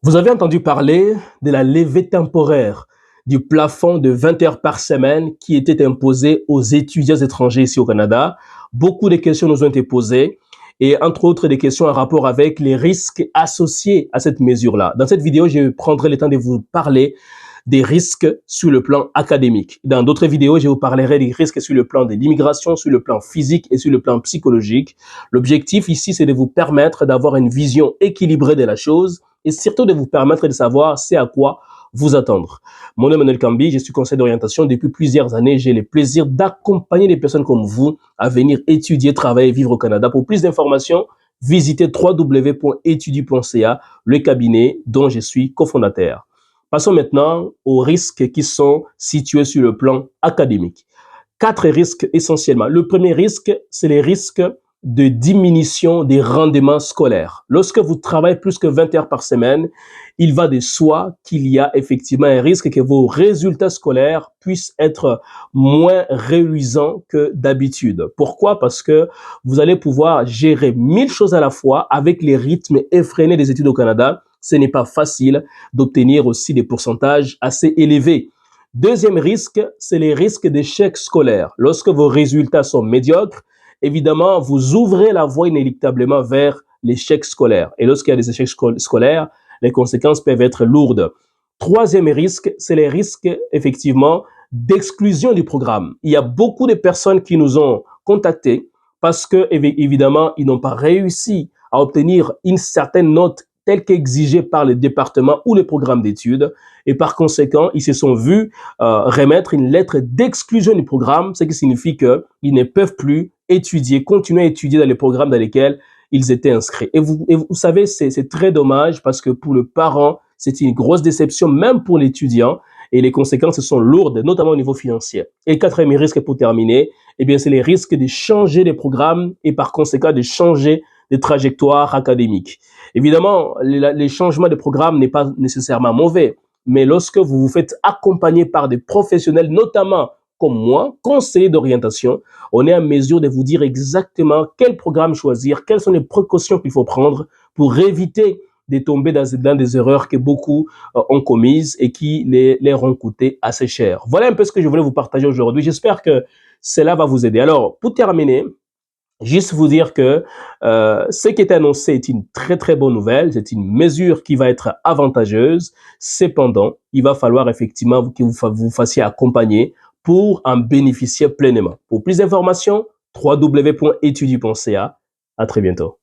Vous avez entendu parler de la levée temporaire du plafond de 20 heures par semaine qui était imposé aux étudiants étrangers ici au Canada. Beaucoup de questions nous ont été posées et entre autres des questions en rapport avec les risques associés à cette mesure-là. Dans cette vidéo, je prendrai le temps de vous parler des risques sur le plan académique. Dans d'autres vidéos, je vous parlerai des risques sur le plan de l'immigration, sur le plan physique et sur le plan psychologique. L'objectif ici, c'est de vous permettre d'avoir une vision équilibrée de la chose et surtout de vous permettre de savoir c'est à quoi vous attendre. Mon nom est Emmanuel Kambi, je suis conseiller d'orientation. Depuis plusieurs années, j'ai le plaisir d'accompagner des personnes comme vous à venir étudier, travailler et vivre au Canada. Pour plus d'informations, visitez www.etudie.ca, le cabinet dont je suis cofondateur. Passons maintenant aux risques qui sont situés sur le plan académique. 4 risques essentiellement. Le premier risque, c'est les risques de diminution des rendements scolaires. Lorsque vous travaillez plus que 20 heures par semaine, il va de soi qu'il y a effectivement un risque que vos résultats scolaires puissent être moins reluisants que d'habitude. Pourquoi? Parce que vous allez pouvoir gérer 1000 choses à la fois avec les rythmes effrénés des études au Canada. Ce n'est pas facile d'obtenir aussi des pourcentages assez élevés. Deuxième risque, c'est les risques d'échec scolaire. Lorsque vos résultats sont médiocres, évidemment, vous ouvrez la voie inéluctablement vers l'échec scolaire. Et lorsqu'il y a des échecs scolaires, les conséquences peuvent être lourdes. Troisième risque, c'est les risques, effectivement, d'exclusion du programme. Il y a beaucoup de personnes qui nous ont contactés parce que, évidemment, ils n'ont pas réussi à obtenir une certaine note telle qu'exigée par le département ou le programme d'études. Et par conséquent, ils se sont vus remettre une lettre d'exclusion du programme, ce qui signifie qu'ils ne peuvent plus étudier, continuer à étudier dans les programmes dans lesquels ils étaient inscrits. Et vous savez, c'est très dommage parce que pour le parent, c'est une grosse déception, même pour l'étudiant, et les conséquences sont lourdes, notamment au niveau financier. Et le quatrième risque pour terminer, eh bien, c'est les risques de changer les programmes et par conséquent de changer des trajectoires académiques. Évidemment, les changements de programme n'est pas nécessairement mauvais, mais lorsque vous vous faites accompagner par des professionnels, notamment comme moi, conseiller d'orientation, on est en mesure de vous dire exactement quel programme choisir, quelles sont les précautions qu'il faut prendre pour éviter de tomber dans des erreurs que beaucoup ont commises et qui les ont coûté assez cher. Voilà un peu ce que je voulais vous partager aujourd'hui. J'espère que cela va vous aider. Alors, pour terminer, juste vous dire que ce qui est annoncé est une très très bonne nouvelle, c'est une mesure qui va être avantageuse. Cependant, il va falloir effectivement que vous fassiez accompagner pour en bénéficier pleinement. Pour plus d'informations, www.etudie.ca. À très bientôt.